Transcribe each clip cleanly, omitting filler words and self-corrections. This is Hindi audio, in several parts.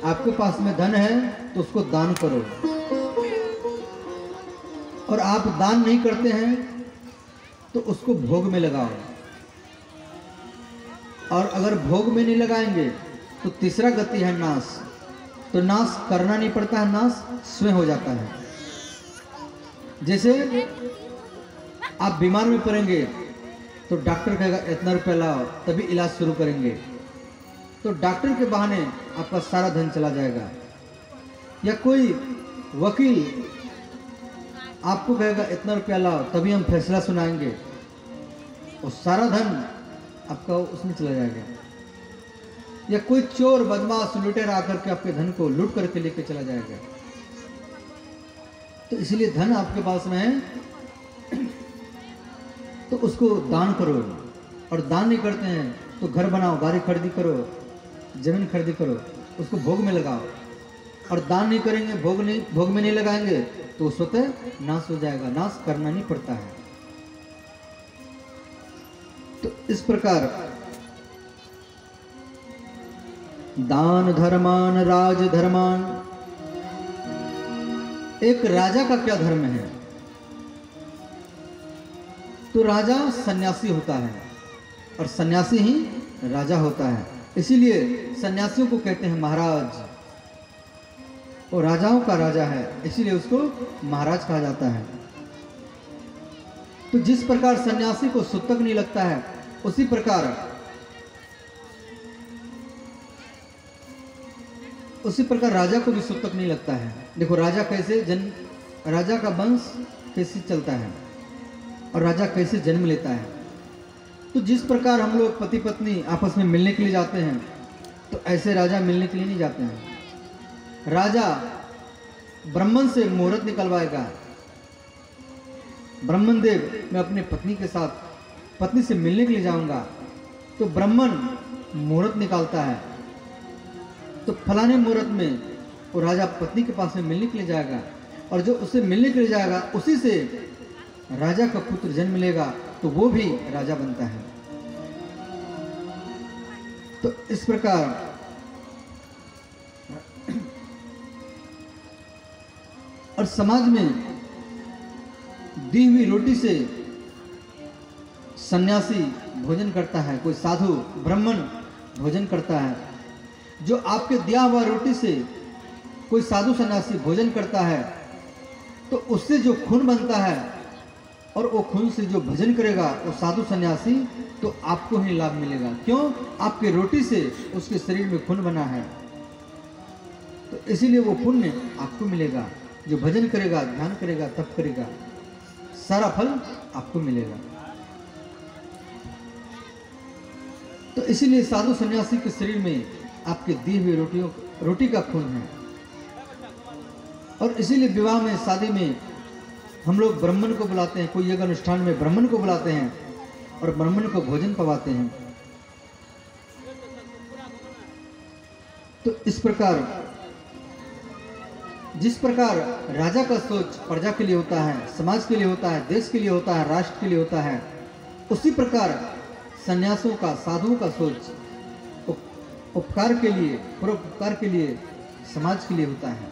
आपके पास में धन है तो उसको दान करो, और आप दान नहीं करते हैं तो उसको भोग में लगाओ। और अगर भोग में नहीं लगाएंगे तो तीसरा गति है नाश। तो नाश करना नहीं पड़ता है, नाश स्वयं हो जाता है। जैसे आप बीमार में पड़ेंगे तो डॉक्टर कहेगा इतना रुपया लाओ, तभी इलाज शुरू करेंगे, तो डॉक्टर के बहाने आपका सारा धन चला जाएगा। या कोई वकील आपको कहेगा इतना रुपया लाओ, तभी हम फैसला सुनाएंगे, और सारा धन आपका उसमें चला जाएगा। या कोई चोर बदमाश लुटेरा आकर के आपके धन को लूट करके लेके चला जाएगा। तो इसलिए धन आपके पास में है तो उसको दान करो, और दान नहीं करते हैं तो घर बनाओ, गाड़ी खरीदी करो, जमीन खरीदी करो, उसको भोग में लगाओ। और दान नहीं करेंगे, भोग में नहीं लगाएंगे तो स्वतः नाश हो जाएगा। नाश करना नहीं पड़ता है। तो इस प्रकार दान धर्मान राज धर्मान। एक राजा का क्या धर्म है? तो राजा सन्यासी होता है और सन्यासी ही राजा होता है। इसीलिए सन्यासियों को कहते हैं महाराज। वो राजाओं का राजा है, इसीलिए उसको महाराज कहा जाता है। तो जिस प्रकार सन्यासी को सुतक नहीं लगता है, उसी प्रकार राजा को भी सुतक नहीं लगता है। देखो राजा राजा का वंश कैसे चलता है और राजा कैसे जन्म लेता है। तो जिस प्रकार हम लोग पति पत्नी आपस में मिलने के लिए जाते हैं, तो ऐसे राजा मिलने के लिए नहीं जाते हैं। राजा ब्राह्मण से मुहूर्त निकलवाएगा। ब्राह्मण देव, मैं अपने पत्नी से मिलने के लिए जाऊंगा, तो ब्राह्मण मुहूर्त निकालता है। तो फलाने मुहूर्त में वो राजा पत्नी के पास में मिलने के लिए जाएगा, और जो उससे मिलने के लिए जाएगा उसी से राजा का पुत्र जन्म लेगा, तो वो भी राजा बनता है। तो इस प्रकार और समाज में दी हुई रोटी से सन्यासी भोजन करता है, कोई साधु ब्राह्मण भोजन करता है। जो आपके दिया हुआ रोटी से कोई साधु सन्यासी भोजन करता है, तो उससे जो खून बनता है, और वो खून से जो भजन करेगा वो साधु सन्यासी, तो आपको ही लाभ मिलेगा। क्यों? आपके रोटी से उसके शरीर में खून बना है, तो इसीलिए वो पुण्य आपको मिलेगा। जो भजन करेगा, ध्यान करेगा, तप करेगा, सारा फल आपको मिलेगा। तो इसीलिए साधु सन्यासी के शरीर में आपके दी हुई रोटी का खून है। और इसीलिए विवाह में, शादी में हम लोग ब्राह्मण को बुलाते हैं, कोई एक अनुष्ठान में ब्राह्मण को बुलाते हैं और ब्राह्मण को भोजन पवाते हैं। तो इस प्रकार जिस प्रकार राजा का सोच प्रजा के लिए होता है, समाज के लिए होता है, देश के लिए होता है, राष्ट्र के लिए होता है, उसी प्रकार सन्यासों का, साधुओं का सोच उपकार के लिए, परोपकार के लिए, समाज के लिए होता है।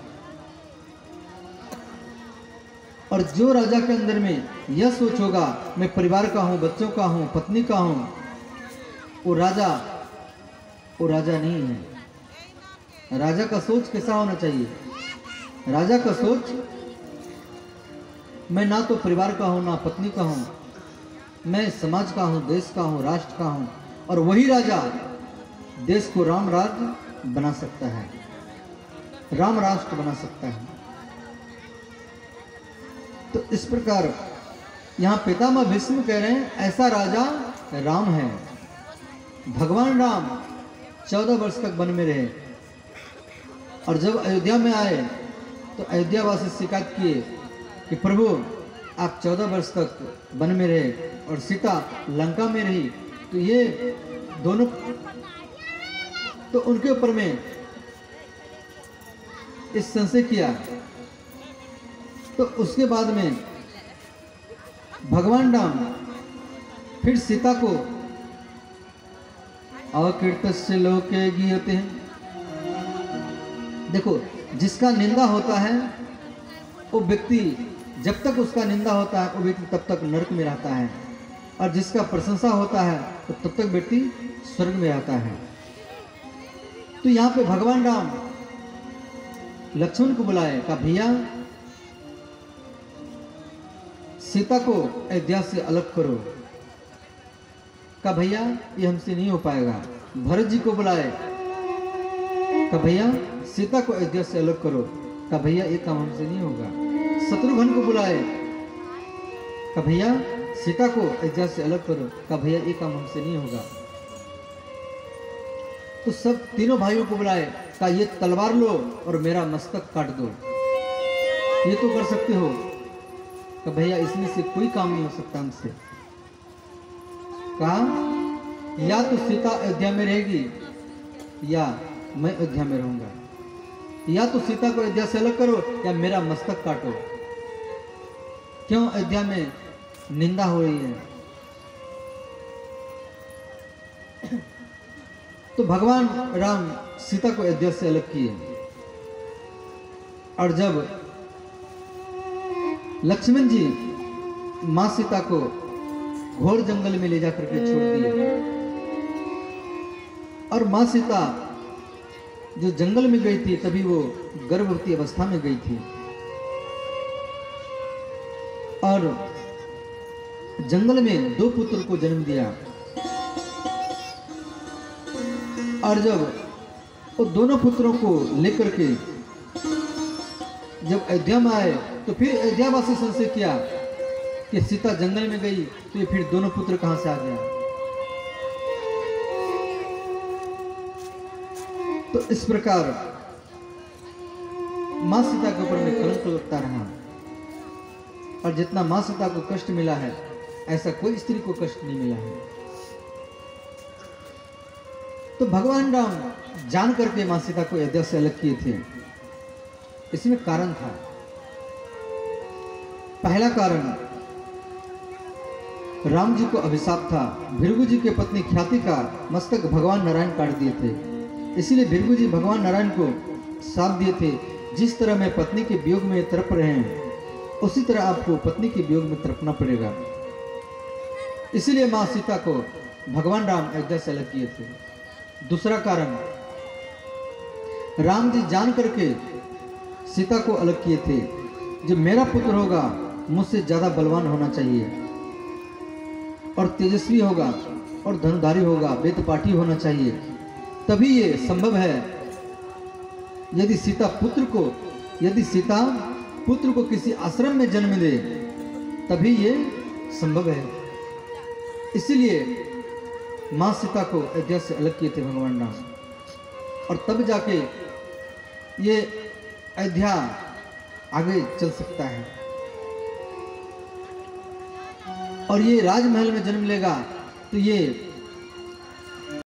और जो राजा के अंदर में यह सोच होगा मैं परिवार का हूं, बच्चों का हूं, पत्नी का हूं, वो राजा नहीं है। राजा का सोच कैसा होना चाहिए? राजा का सोच, मैं ना तो परिवार का हूं, ना पत्नी का हूं, मैं समाज का हूं, देश का हूं, राष्ट्र का हूं। और वही राजा देश को राम राज्य बना सकता है, राम राष्ट्र बना सकता है। तो इस प्रकार यहाँ पितामह भीष्म कह रहे हैं ऐसा राजा राम है। भगवान राम 14 वर्ष तक वन में रहे, और जब अयोध्या में आए तो अयोध्या वासी शिकायत किए कि प्रभु आप 14 वर्ष तक वन में रहे और सीता लंका में रही, तो ये दोनों, तो उनके ऊपर में इस संशय किया। तो उसके बाद में भगवान राम फिर सीता को अकीर्तस्य लोके गीयते हैं, देखो, जिसका निंदा होता है वो व्यक्ति, जब तक उसका निंदा होता है वो व्यक्ति तब तक नरक में रहता है, और जिसका प्रशंसा होता है तो तब तक व्यक्ति स्वर्ग में रहता है। तो यहाँ पे भगवान राम लक्ष्मण को बुलाए, कहा भैया सीता को अयोध्या से अलग करो। कहा भैया ये हमसे नहीं हो पाएगा। भरत जी को बुलाए, कहा भैया सीता को अयोध्या से अलग करो। कहा भैया ये काम हमसे नहीं होगा। शत्रुघ्न को बुलाए, कहा भैया सीता को अयोध्या से अलग करो। कहा भैया ये काम हमसे नहीं होगा। तो सब तीनों भाइयों को बुलाए, कहा ये तलवार लो और मेरा मस्तक काट दो, ये तो कर सकते हो। कहा भैया इसमें से कोई काम नहीं हो सकता हमसे। कहा या तो सीता अयोध्या में रहेगी या मैं अयोध्या में रहूंगा, या तो सीता को अयोध्या से अलग करो या मेरा मस्तक काटो। क्यों अयोध्या में निंदा हो रही है? तो भगवान राम सीता को अयोध्या से अलग किए, और जब लक्ष्मण जी मां सीता को घोर जंगल में ले जाकर के छोड़ दिए, और मां सीता जो जंगल में गई थी तभी वो गर्भवती अवस्था में गई थी, और जंगल में 2 पुत्र को जन्म दिया। और जब वो दोनों पुत्रों को लेकर के जब अयोध्या में आए तो फिर अयोध्यावासी संशय किया कि सीता जंगल में गई तो ये फिर दोनों पुत्र कहां से आ गया। तो इस प्रकार मां सीता के ऊपर में कलंक लगता रहा, और जितना मां सीता को कष्ट मिला है ऐसा कोई स्त्री को कष्ट नहीं मिला है। तो भगवान राम जान करके मां सीता को अयोध्या से अलग किए थे। इसमें कारण था। पहला कारण, राम जी को अभिशाप था। भृगु जी के पत्नी ख्याति का मस्तक भगवान नारायण काट दिए थे, इसीलिए भृगु जी भगवान नारायण को साथ दिए थे, जिस तरह मैं पत्नी के वियोग में तड़प रहे हैं उसी तरह आपको पत्नी के वियोग में तड़पना पड़ेगा। इसीलिए मां सीता को भगवान राम अयोध्या से अलग किए थे। दूसरा कारण, राम जी जान करके सीता को अलग किए थे, जो मेरा पुत्र होगा मुझसे ज्यादा बलवान होना चाहिए और तेजस्वी होगा और धनुधारी होगा, वेदपाठी होना चाहिए, तभी ये संभव है। यदि सीता पुत्र को किसी आश्रम में जन्म दे तभी ये संभव है। इसीलिए मां सीता को अयोध्या से अलग किए थे भगवान राम, और तब जाके ये अयोध्या आगे चल सकता है। और ये राजमहल में जन्म लेगा तो ये